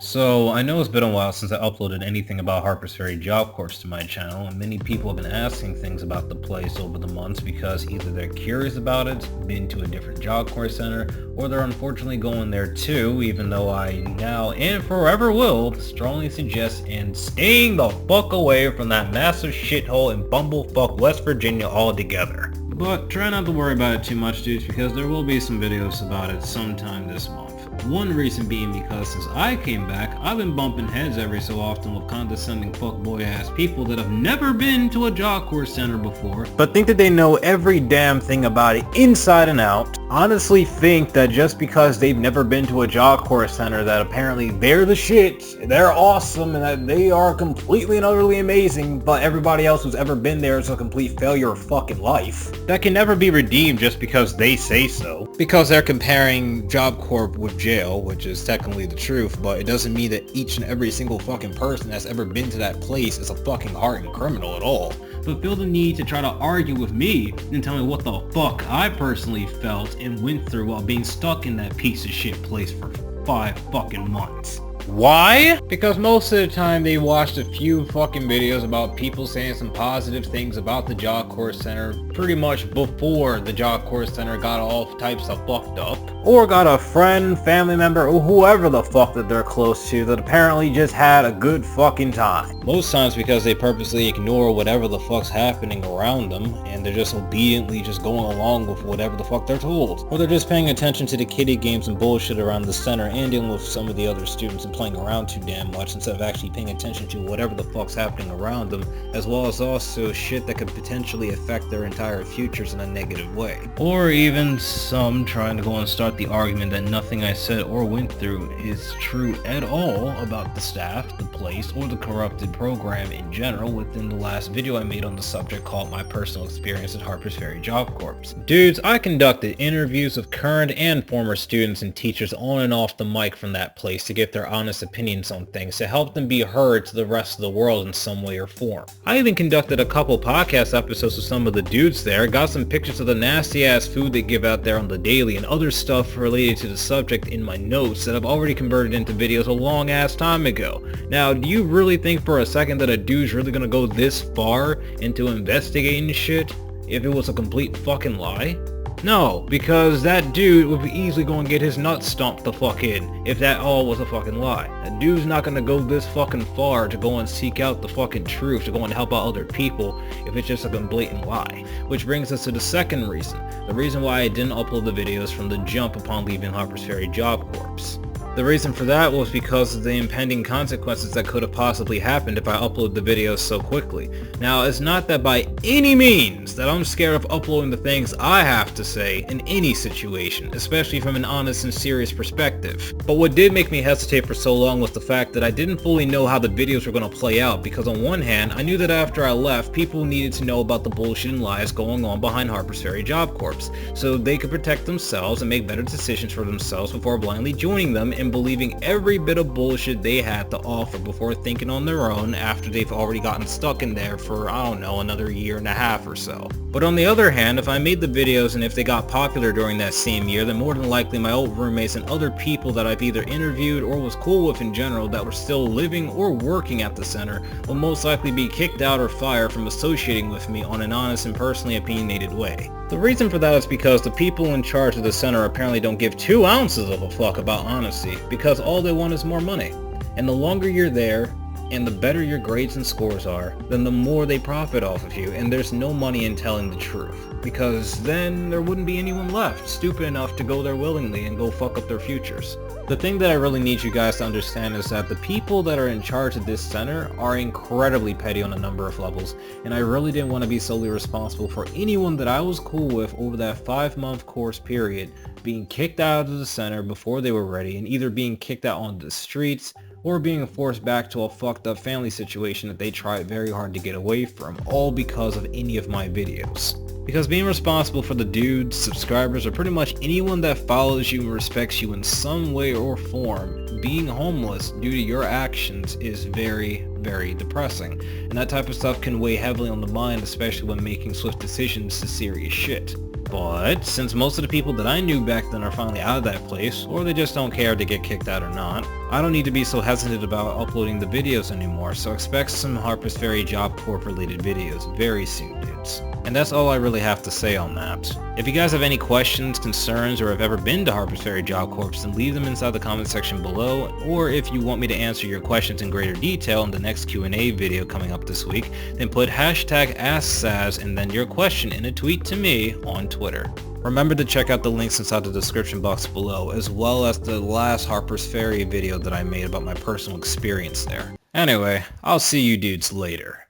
So, I know it's been a while since I uploaded anything about Harpers Ferry Job Corps to my channel, and many people have been asking things about the place over the months because either they're curious about it, been to a different Job Corps center, or they're unfortunately going there too, even though I now and forever will strongly suggest and staying the fuck away from that massive shithole in bumblefuck West Virginia altogether. But try not to worry about it too much, dudes, because there will be some videos about it sometime this month. One reason being because since I came back, I've been bumping heads every so often with condescending fuckboy ass people that have never been to a Job Corps center before, but think that they know every damn thing about it inside and out. Honestly think that just because they've never been to a Job Corps center that apparently they're the shit, they're awesome, and that they are completely and utterly amazing, but everybody else who's ever been there is a complete failure of fucking life. That can never be redeemed just because they say so. Because they're comparing Job Corps with jail, which is technically the truth, but it doesn't mean that each and every single fucking person that's ever been to that place is a fucking hardened criminal at all. But feel the need to try to argue with me and tell me what the fuck I personally felt and went through while being stuck in that piece of shit place for 5 fucking months. Why? Because most of the time they watched a few fucking videos about people saying some positive things about the Job Corps Center pretty much before the Job Corps Center got all types of fucked up. Or got a friend, family member, or whoever the fuck that they're close to that apparently just had a good fucking time. Most times because they purposely ignore whatever the fuck's happening around them and they're just obediently just going along with whatever the fuck they're told. Or they're just paying attention to the kiddie games and bullshit around the center and dealing with some of the other students and playing around too damn much instead of actually paying attention to whatever the fuck's happening around them, as well as also shit that could potentially affect their entire futures in a negative way. Or even some trying to go and start the argument that nothing I said or went through is true at all about the staff, the place, or the corrupted program in general within the last video I made on the subject called My Personal Experience at Harpers Ferry Job Corps. Dudes, I conducted interviews with current and former students and teachers on and off the mic from that place to get their honest opinions on things to help them be heard to the rest of the world in some way or form. I even conducted a couple podcast episodes with some of the dudes there, got some pictures of the nasty ass food they give out there on the daily and other stuff related to the subject in my notes that I've already converted into videos a long ass time ago. Now, do you really think for a second that a dude's really gonna go this far into investigating shit if it was a complete fucking lie? No, because that dude would be easily going to get his nuts stomped the fuck in if that all was a fucking lie. That dude's not going to go this fucking far to go and seek out the fucking truth, to go and help out other people if it's just a blatant lie. Which brings us to the second reason. The reason why I didn't upload the videos from the jump upon leaving Harpers Ferry Job Corps. The reason for that was because of the impending consequences that could have possibly happened if I upload the videos so quickly. Now, it's not that by any means that I'm scared of uploading the things I have to say in any situation, especially from an honest and serious perspective. But what did make me hesitate for so long was the fact that I didn't fully know how the videos were going to play out, because on one hand, I knew that after I left, people needed to know about the bullshit and lies going on behind Harpers Ferry Job Corps, so they could protect themselves and make better decisions for themselves before blindly joining them and believing every bit of bullshit they had to offer before thinking on their own after they've already gotten stuck in there for, I don't know, another year and a half or so. But on the other hand, if I made the videos and if they got popular during that same year, then more than likely my old roommates and other people that I've either interviewed or was cool with in general that were still living or working at the center will most likely be kicked out or fired from associating with me on an honest and personally opinionated way. The reason for that is because the people in charge of the center apparently don't give 2 ounces of a fuck about honesty, because all they want is more money. And the longer you're there, and the better your grades and scores are, then the more they profit off of you, and there's no money in telling the truth. Because then there wouldn't be anyone left stupid enough to go there willingly and go fuck up their futures. The thing that I really need you guys to understand is that the people that are in charge of this center are incredibly petty on a number of levels, and I really didn't want to be solely responsible for anyone that I was cool with over that 5-month course period being kicked out of the center before they were ready, and either being kicked out on the streets or being forced back to a fucked up family situation that they tried very hard to get away from, all because of any of my videos. Because being responsible for the dudes, subscribers, or pretty much anyone that follows you and respects you in some way or form, being homeless due to your actions is very, very depressing. And that type of stuff can weigh heavily on the mind, especially when making swift decisions to serious shit. But since most of the people that I knew back then are finally out of that place, or they just don't care if they get kicked out or not, I don't need to be so hesitant about uploading the videos anymore, so expect some Harpers Ferry Job Corp related videos very soon, dudes. And that's all I really have to say on that. If you guys have any questions, concerns, or have ever been to Harpers Ferry Job Corps, then leave them inside the comment section below, or if you want me to answer your questions in greater detail in the next Q&A video coming up this week, then put hashtag AskSaz and then your question in a tweet to me on Twitter. Remember to check out the links inside the description box below, as well as the last Harpers Ferry video that I made about my personal experience there. Anyway, I'll see you dudes later.